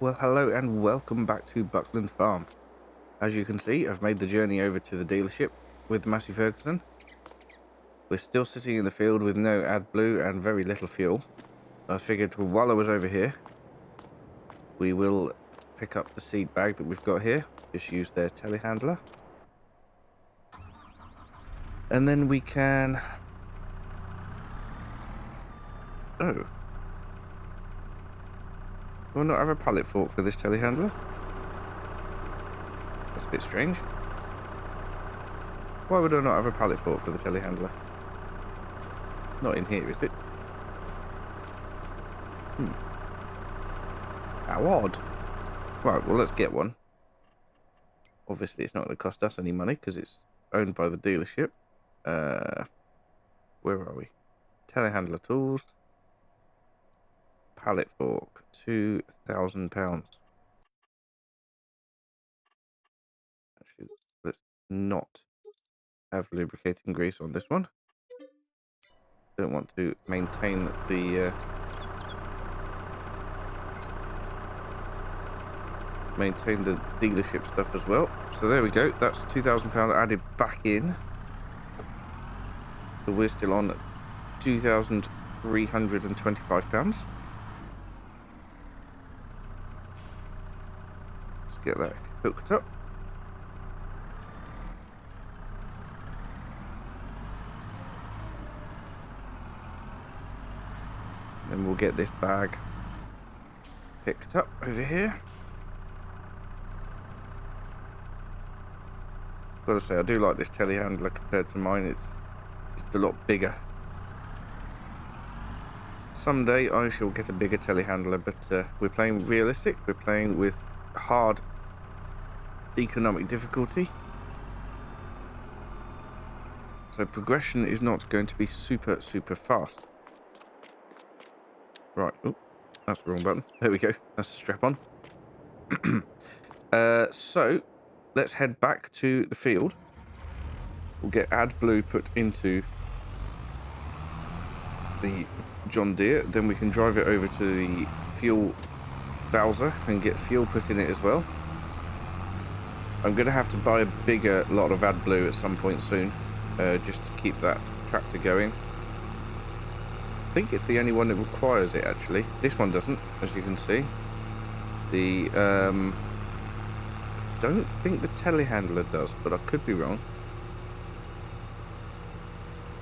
Well, hello and welcome back to Buckland Farm. As you can see, I've made the journey over to the dealership with Massey Ferguson. We're still sitting in the field with no AdBlue and very little fuel. I figured while I was over here, we will pick up the seed bag that we've got here. Just use their telehandler. And then we can... Oh. Do I not have a pallet fork for this telehandler? That's a bit strange. Why would I not have a pallet fork for the telehandler? Not in here, is it? How odd. Right, well, let's get one. Obviously, it's not going to cost us any money because it's owned by the dealership. Where are we? Telehandler tools. Pallet fork. £2,000. Actually, let's not have lubricating grease on this one. Don't want to maintain the dealership stuff as well. So there we go. That's £2,000 added back in. So we're still on £2,325. Let's get that hooked up. Then we'll get this bag picked up over here. Gotta say, I do like this telehandler compared to mine. It's just a lot bigger. Someday I shall get a bigger telehandler, but we're playing realistic. We're playing with hard economic difficulty. So progression is not going to be super fast. Right. Oh, that's the wrong button. There we go. That's the strap on. So let's head back to the field. We'll get AdBlue put into the John Deere. Then we can drive it over to the fuel Bowser and get fuel put in it as well. I'm going to have to buy a bigger lot of AdBlue at some point soon, just to keep that tractor going. I think it's the only one that requires it, actually. This one doesn't, as you can see. The don't think the telehandler does, but I could be wrong.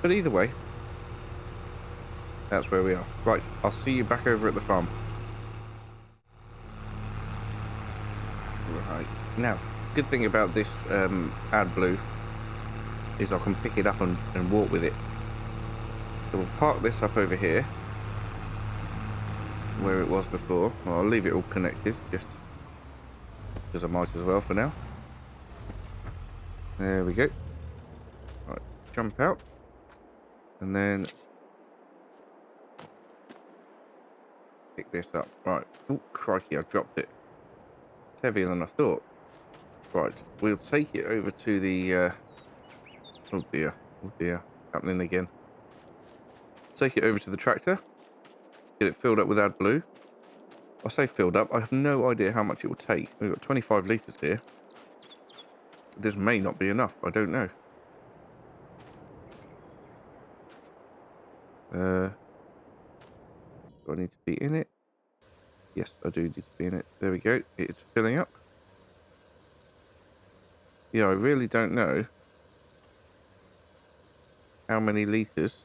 But either way, that's where we are. Right, I'll see you back over at the farm. Right, now, the good thing about this AdBlue is I can pick it up and walk with it. So we'll park this up over here, where it was before. Well, I'll leave it all connected, just because I might as well for now. There we go. Right, jump out. And then pick this up. Right. Oh, crikey, I dropped it. It's heavier than I thought. Right, we'll take it over to the... Oh dear, happening again. Take it over to the tractor. Get it filled up with AdBlue. I say filled up, I have no idea how much it will take. We've got 25 litres here. This may not be enough, I don't know. Do I need to be in it? Yes, I do need to be in it. There we go, it's filling up. Yeah, I really don't know how many litres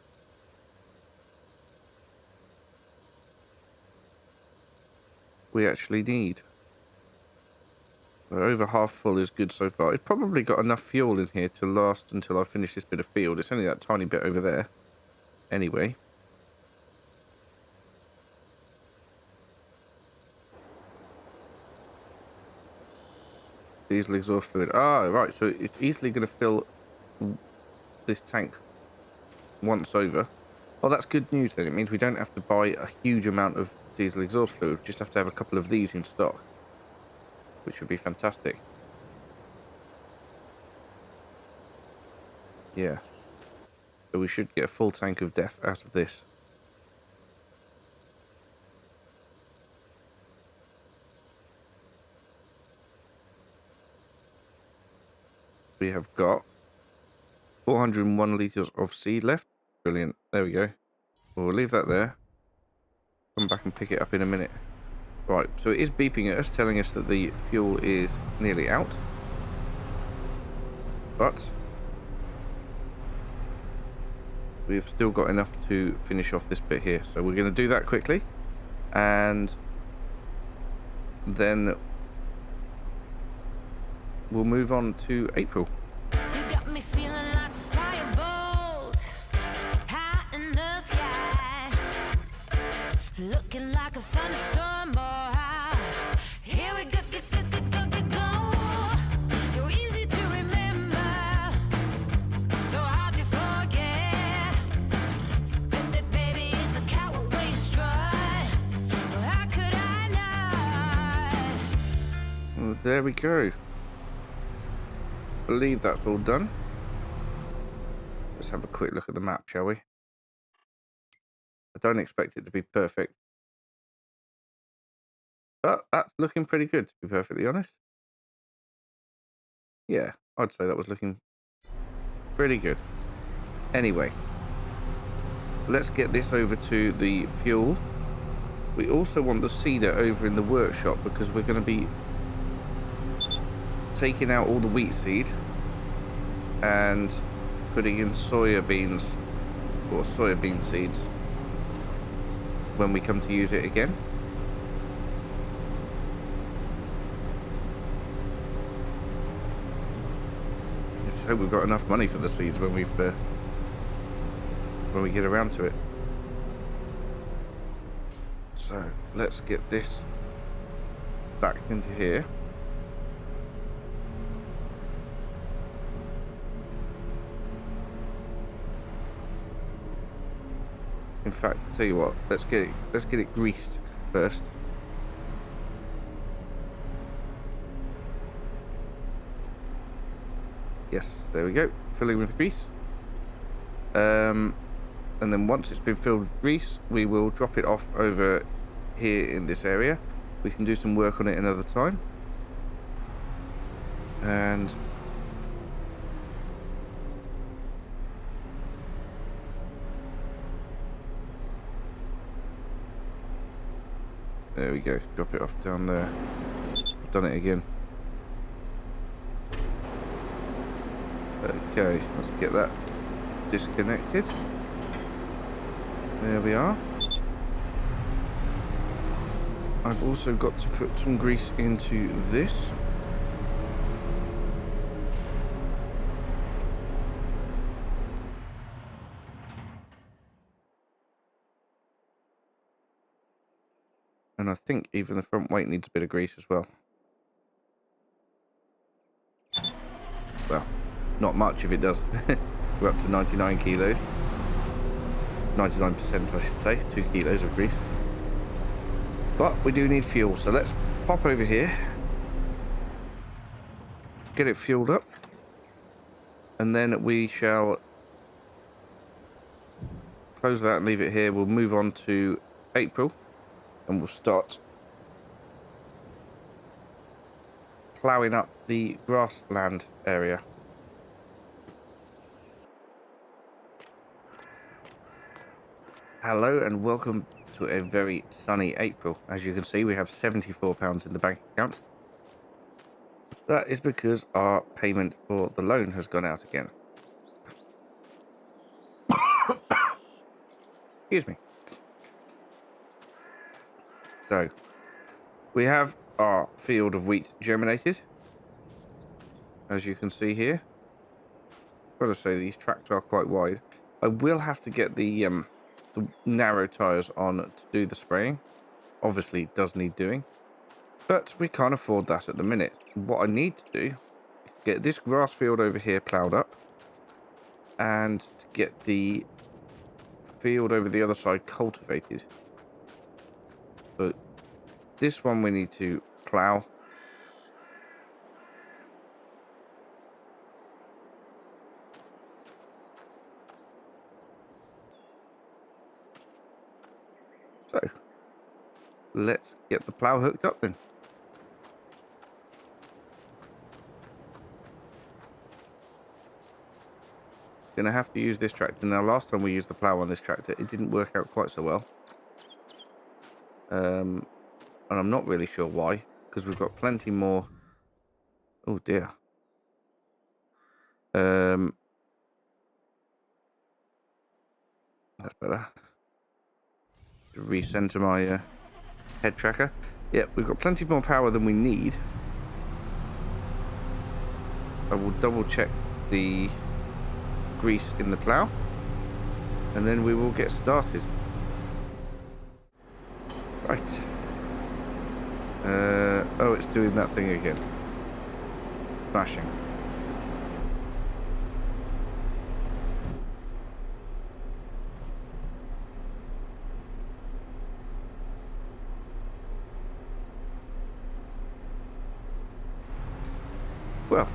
we actually need. So over half full is good so far. It's probably got enough fuel in here to last until I finish this bit of field. It's only that tiny bit over there. Anyway. Diesel exhaust fluid. Ah, right. So it's easily going to fill this tank once over. Oh, that's good news then. It means we don't have to buy a huge amount of diesel exhaust fluid. We just have to have a couple of these in stock, which would be fantastic. Yeah. So we should get a full tank of DEF out of this. we have got 401 litres of seed left. Brilliant. There we go. We'll leave that there. Come back and pick it up in a minute. Right, so it is beeping at us, telling us that the fuel is nearly out. But we've still got enough to finish off this bit here. So we're going to do that quickly. And then we'll move on to April. You got me feeling like a firebolt, high in the sky, looking like a thunderstorm, boy. Here we go, go. You're easy to remember, so hard to forget. Baby, it's a coward way you strut. How could I not? Well, there we go. Believe that's all done. Let's have a quick look at the map, shall we? I don't expect it to be perfect, but that's looking pretty good, to be perfectly honest. Yeah, I'd say that was looking pretty good. Anyway, let's get this over to the fuel. We also want the seeder over in the workshop because we're going to be taking out all the wheat seed and putting in soybeans or soybean seeds when we come to use it again. I just hope we've got enough money for the seeds when we get around to it. So let's get this back into here. In fact, I'll tell you what, let's get it greased first. Yes, there we go. Filling with grease. And then once it's been filled with grease, we will drop it off over here in this area. We can do some work on it another time. And there we go. Drop it off down there. I've done it again. Okay, let's get that disconnected. There we are. I've also got to put some grease into this. And I think even the front weight needs a bit of grease as well. Well, not much if it does. We're up to 99 kilos. 99% I should say, 2 kilos of grease. But we do need fuel, so let's pop over here. Get it fueled up. And then we shall close that and leave it here. We'll move on to April. And we'll start ploughing up the grassland area. Hello and welcome to a very sunny April. As you can see, we have £74 in the bank account. That is because our payment for the loan has gone out again. Excuse me. So, we have our field of wheat germinated. As you can see here. I've got to say, these tracks are quite wide. I will have to get the narrow tyres on to do the spraying. Obviously, it does need doing. But we can't afford that at the minute. What I need to do is get this grass field over here ploughed up. And to get the field over the other side cultivated. So this one we need to plough. So let's get the plough hooked up then. going to have to use this tractor. Now, last time we used the plow on this tractor, it didn't work out quite so well. And I'm not really sure why, because we've got plenty more. Oh, dear. That's better. Recenter my head tracker. Yeah, we've got plenty more power than we need. I will double check the grease in the plow, and then we will get started. Right. Oh, it's doing that thing again. Smashing. Well,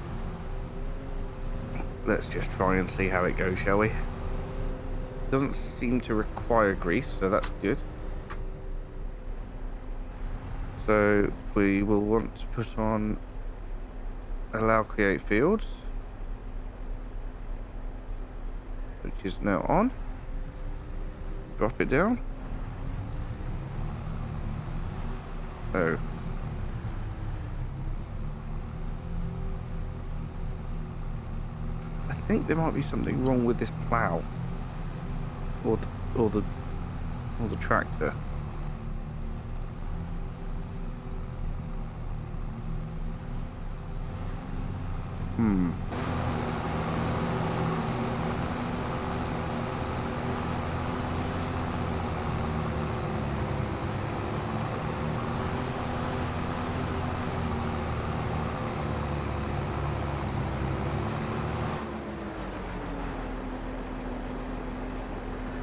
let's just try and see how it goes, shall we? Doesn't seem to require grease, so that's good. So we will want to put on allow create fields, which is now on. Drop it down. Oh. I think there might be something wrong with this plow, or the tractor.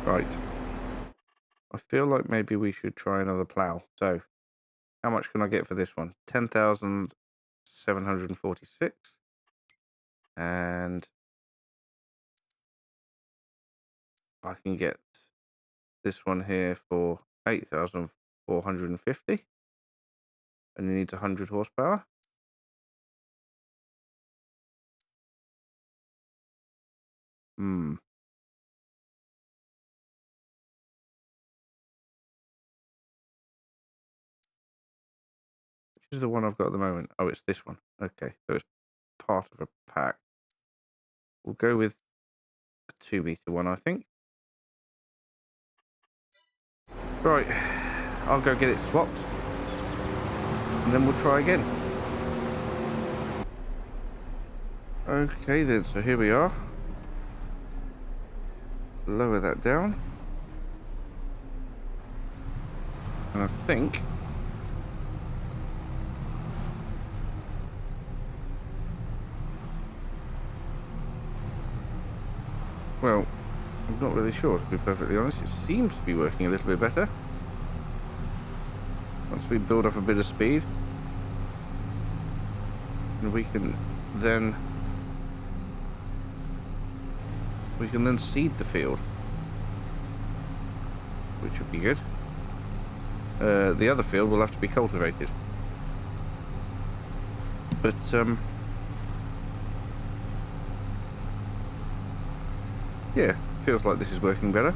Right. I feel like maybe we should try another plow. So, how much can I get for this one? 10,746. And I can get this one here for 8,450. And it needs 100 horsepower. Which is the one I've got at the moment? Oh, it's this one. Okay, so it's part of a pack. We'll go with a 2-meter one, I think. Right, I'll go get it swapped. And then we'll try again. Okay then, so here we are. Lower that down. And I think well, I'm not really sure, to be perfectly honest. It seems to be working a little bit better. Once we build up a bit of speed, and we can then seed the field, which would be good. The other field will have to be cultivated. But yeah, feels like this is working better.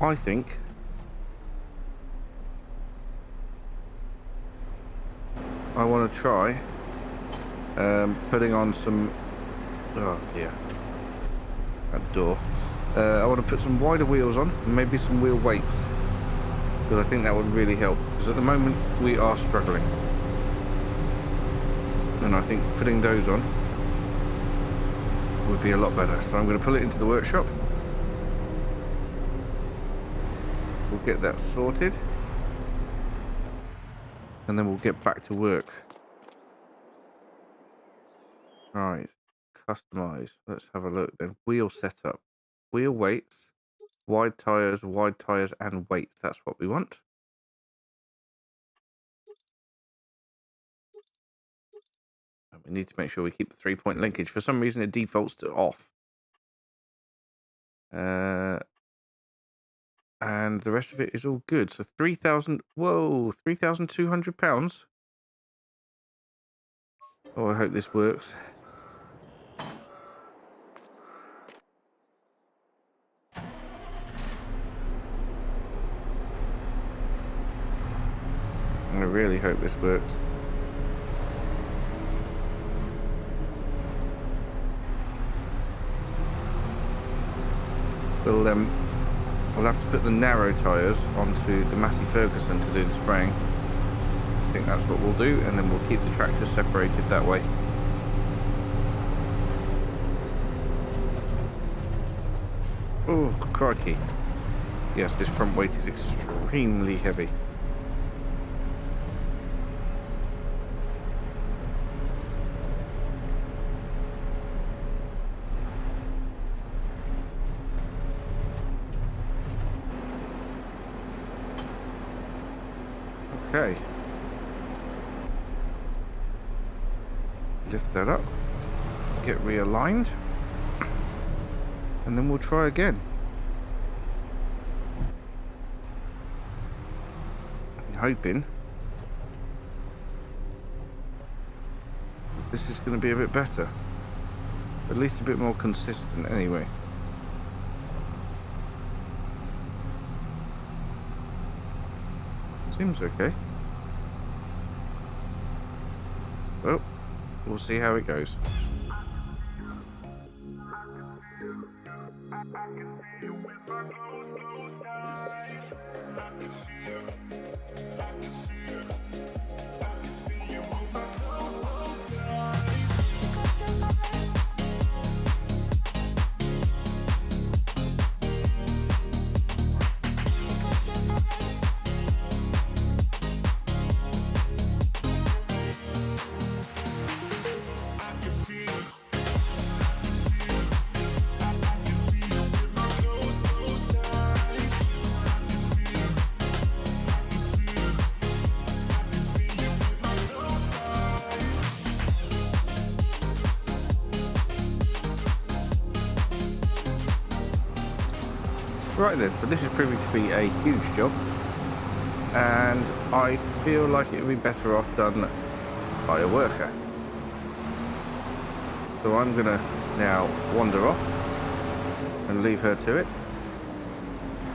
I think I want to try putting on some... Oh dear. That door. I want to put some wider wheels on, and maybe some wheel weights, because I think that would really help, because at the moment we are struggling, and I think putting those on would be a lot better. So I'm going to pull it into the workshop. We'll get that sorted, and then we'll get back to work. Right, customize. Let's have a look then. Wheel setup, wheel weights, wide tires, and weights. That's what we want. And we need to make sure we keep the 3-point linkage. For some reason, it defaults to off. And the rest of it is all good. So 3,000. Whoa, £3,200. Oh, I hope this works. I really hope this works. We'll have to put the narrow tyres onto the Massey Ferguson to do the spraying. I think that's what we'll do, and then we'll keep the tractors separated that way. Oh, crikey. Yes, this front weight is extremely heavy. Okay. Lift that up. Get realigned. And then we'll try again. I'm hoping that this is going to be a bit better. At least a bit more consistent anyway. Seems okay. Well, we'll see how it goes. Right then, so this is proving to be a huge job, and I feel like it would be better off done by a worker. So I'm going to now wander off and leave her to it.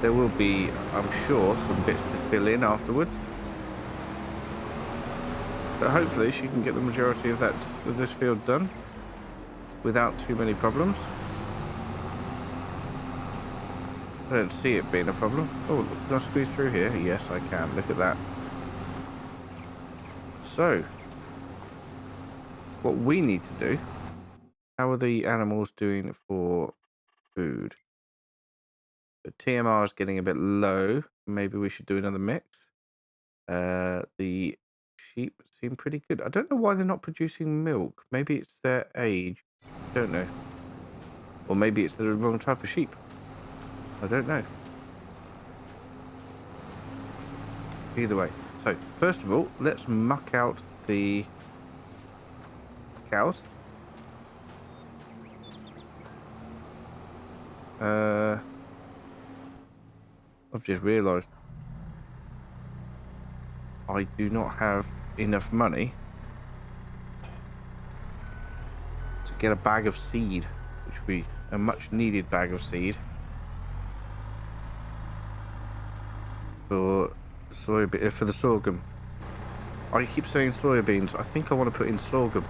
There will be, I'm sure, some bits to fill in afterwards, but hopefully she can get the majority of this field done without too many problems. I don't see it being a problem. Oh, look, can I squeeze through here? Yes, I can. Look at that. So, what we need to do, how are the animals doing for food? The TMR is getting a bit low. Maybe we should do another mix. The sheep seem pretty good. I don't know why they're not producing milk. Maybe it's their age. Don't know. Or maybe it's the wrong type of sheep. I don't know. Either way. So, first of all, let's muck out the cows. I've just realised I do not have enough money to get a bag of seed, which would be a much needed bag of seed. for the sorghum. I keep saying soybeans. I think I want to put in sorghum.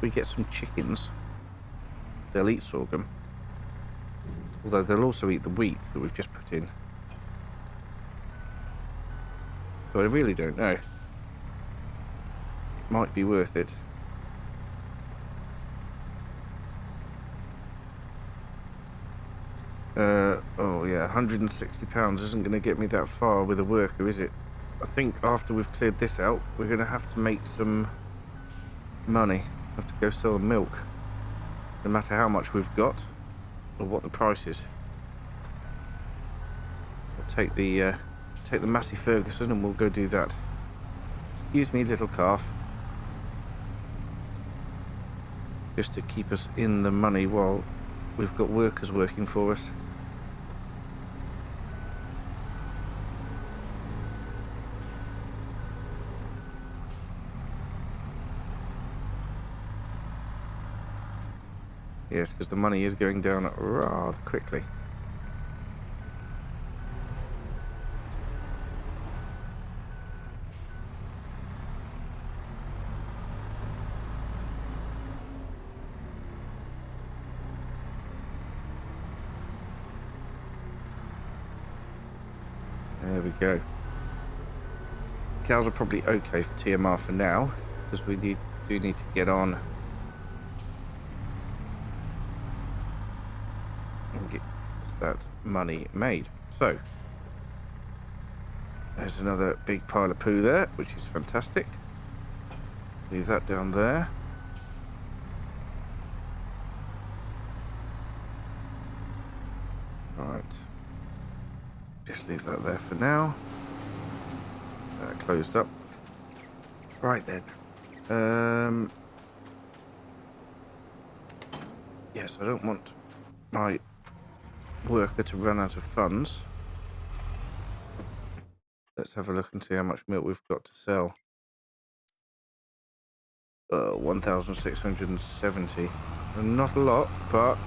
We get some chickens. They'll eat sorghum. Although they'll also eat the wheat that we've just put in. But I really don't know. It might be worth it. Oh yeah, £160 isn't going to get me that far with a worker, is it? I think after we've cleared this out, we're going to have to make some money. Have to go sell milk. No matter how much we've got, or what the price is. We'll take the Massey Ferguson and we'll go do that. Excuse me, little calf. Just to keep us in the money while we've got workers working for us. Yes, because the money is going down rather quickly. There we go. Cows are probably okay for TMR for now, because we do need to get on and get that money made. So, there's another big pile of poo there, which is fantastic. Leave that down there. Right. Just leave that there for now. That closed up. Right then. Yes, I don't want my worker to run out of funds. Let's have a look and see how much milk we've got to sell. 1,670. Not a lot, but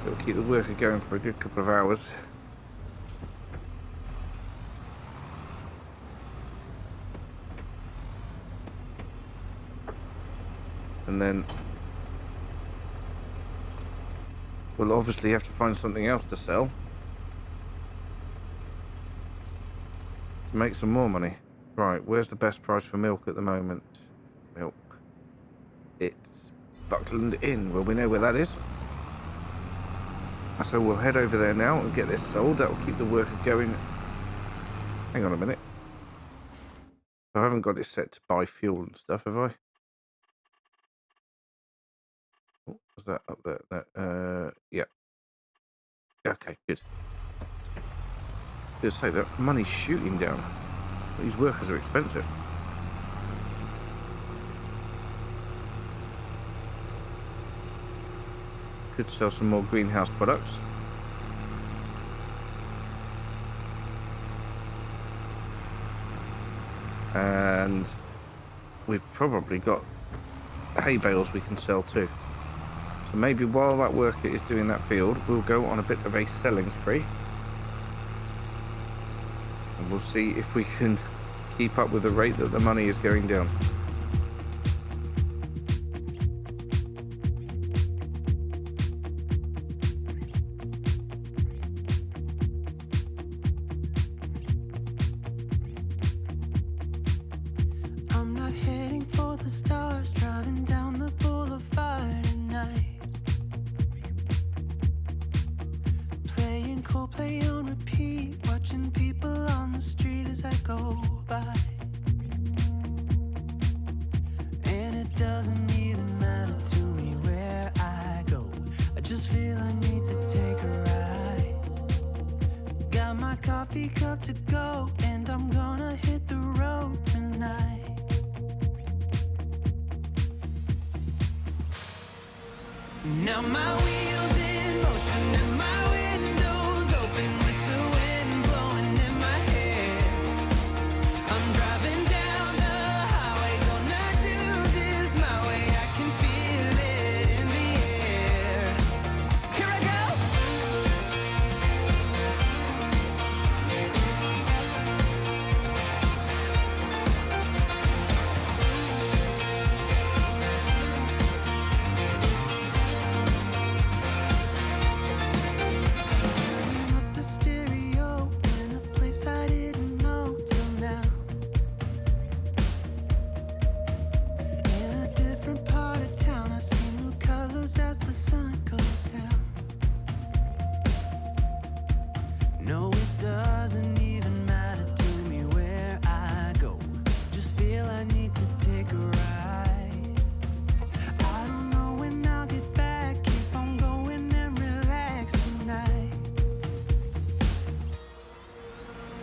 it'll keep the worker going for a good couple of hours. And then we'll obviously have to find something else to sell to make some more money. Right, where's the best price for milk at the moment? Milk. It's Buckland Inn. Well, we know where that is. So we'll head over there now and get this sold. That will keep the worker going. Hang on a minute. I haven't got it set to buy fuel and stuff, have I? What was that up there? That, yeah. Okay, good. Just say that money's shooting down. These workers are expensive. Could sell some more greenhouse products. And we've probably got hay bales we can sell too. So maybe while that worker is doing that field, we'll go on a bit of a selling spree. And we'll see if we can keep up with the rate that the money is going down. I'm not heading for the stars, driving down the boulevard at night. Playing Coldplay on repeat, watching people on the street as I go by. And it doesn't even matter to me where I go, I just feel I need to take a ride. Got my coffee cup to go, and I'm gonna hit the road tonight. Now my wheels in motion and my windows open with the wind blowing in my hair. I'm driving down the highway, gonna do this my way. I can feel it in the air. Here I go.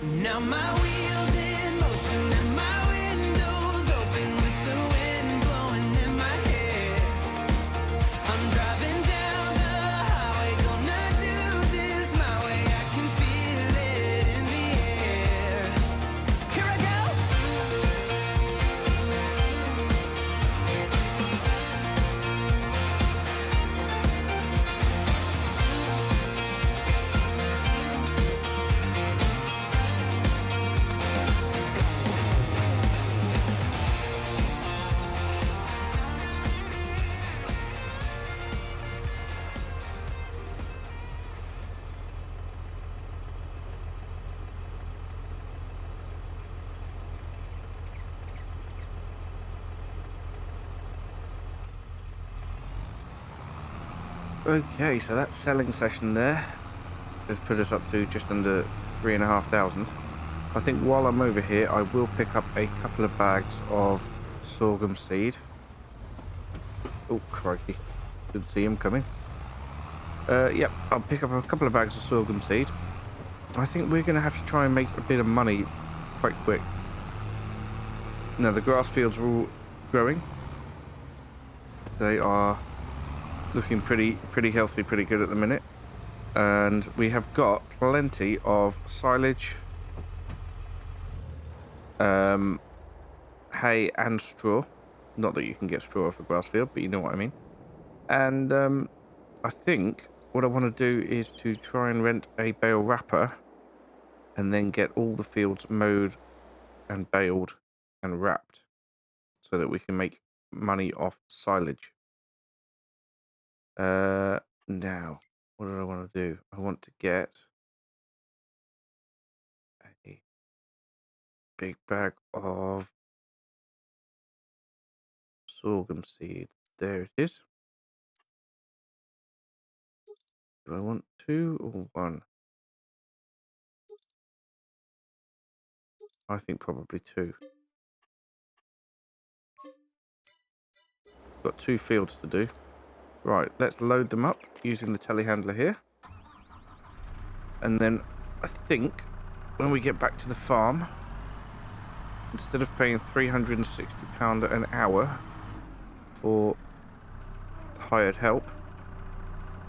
Now my wheels in motion and my windows open with the wind blowing in my hair. I'm driving down the highway, gonna do this my way. I can feel it in the air. Here I go. Okay, so that selling session there has put us up to just under 3,500. I think while I'm over here, I will pick up a couple of bags of sorghum seed. Oh, crikey. Didn't see him coming. Yep, I'll pick up a couple of bags of sorghum seed. I think we're going to have to try and make a bit of money quite quick. Now, the grass fields are all growing. They are looking pretty healthy, pretty good at the minute. And we have got plenty of silage, hay and straw. Not that you can get straw off a grass field, but you know what I mean. And I think what I want to do is to try and rent a bale wrapper and then get all the fields mowed and baled and wrapped so that we can make money off silage. Now, what do I want to do? I want to get a big bag of sorghum seed. There it is. Do I want 2 or 1? I think probably 2. Got 2 fields to do. Right, let's load them up using the telehandler here. And then I think when we get back to the farm, instead of paying £360 an hour for hired help,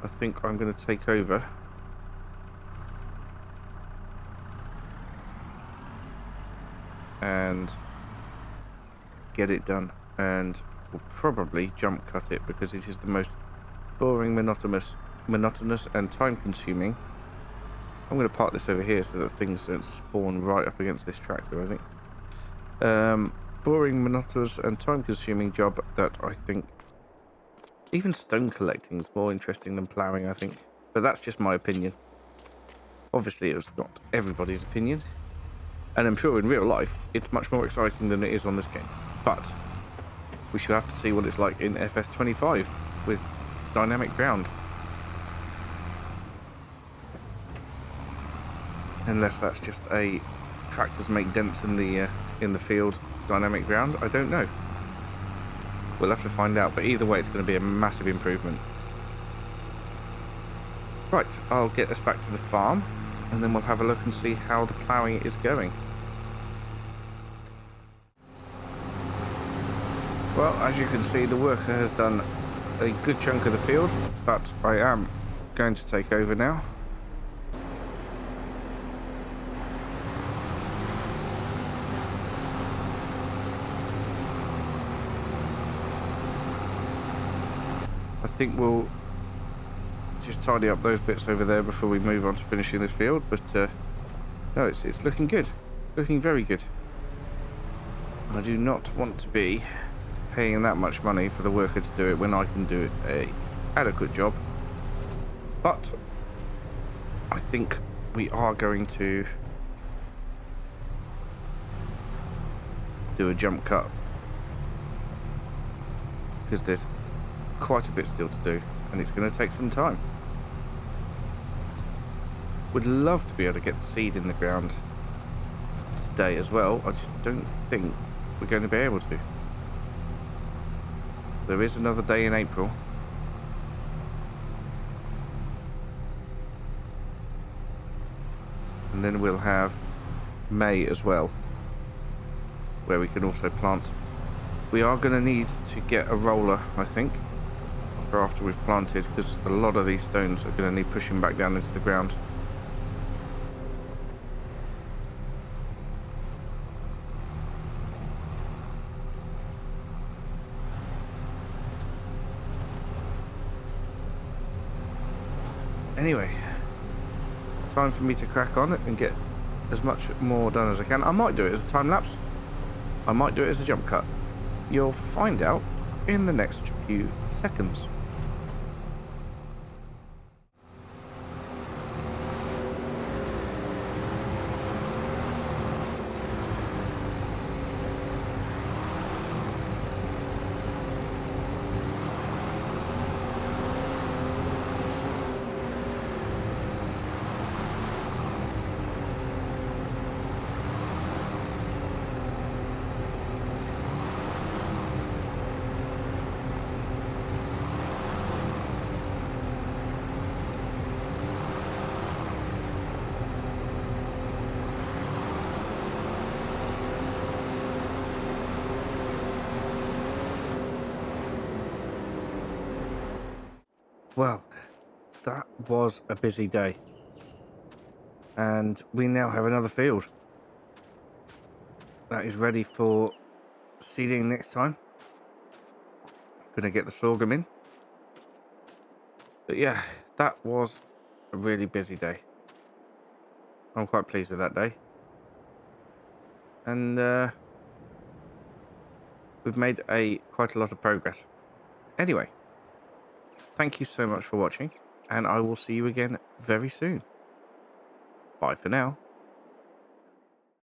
I think I'm going to take over and get it done. And we'll probably jump cut it because it is the most boring, monotonous and time consuming. I'm going to park this over here so that things don't spawn right up against this tractor, I think. Boring, monotonous and time consuming job that I think even stone collecting is more interesting than ploughing, I think. But that's just my opinion. Obviously, it's not everybody's opinion. And I'm sure in real life, it's much more exciting than it is on this game. But we shall have to see what it's like in FS25 with dynamic ground. Unless that's just a tractors make dents in the field dynamic ground, I don't know. We'll have to find out, but either way it's going to be a massive improvement. Right, I'll get us back to the farm and then we'll have a look and see how the ploughing is going. Well, as you can see, the worker has done a good chunk of the field, but I am going to take over now. I think we'll just tidy up those bits over there before we move on to finishing this field, but no, it's looking good, looking very good. I do not want to be paying that much money for the worker to do it when I can do it a adequate job, but I think we are going to do a jump cut because there's quite a bit still to do and it's going to take some time. Would love to be able to get the seed in the ground today as well. I just don't think we're going to be able to. There is another day in April. And then we'll have May as well, where we can also plant. We are going to need to get a roller, I think, for after we've planted, because a lot of these stones are going to need pushing back down into the ground. Anyway, time for me to crack on and get as much more done as I can. I might do it as a time lapse. I might do it as a jump cut. You'll find out in the next few seconds. Well, that was a busy day. And we now have another field that is ready for seeding next time. Gonna get the sorghum in. But yeah, that was a really busy day. I'm quite pleased with that day. And we've made quite a lot of progress. Anyway, thank you so much for watching, and I will see you again very soon. Bye for now.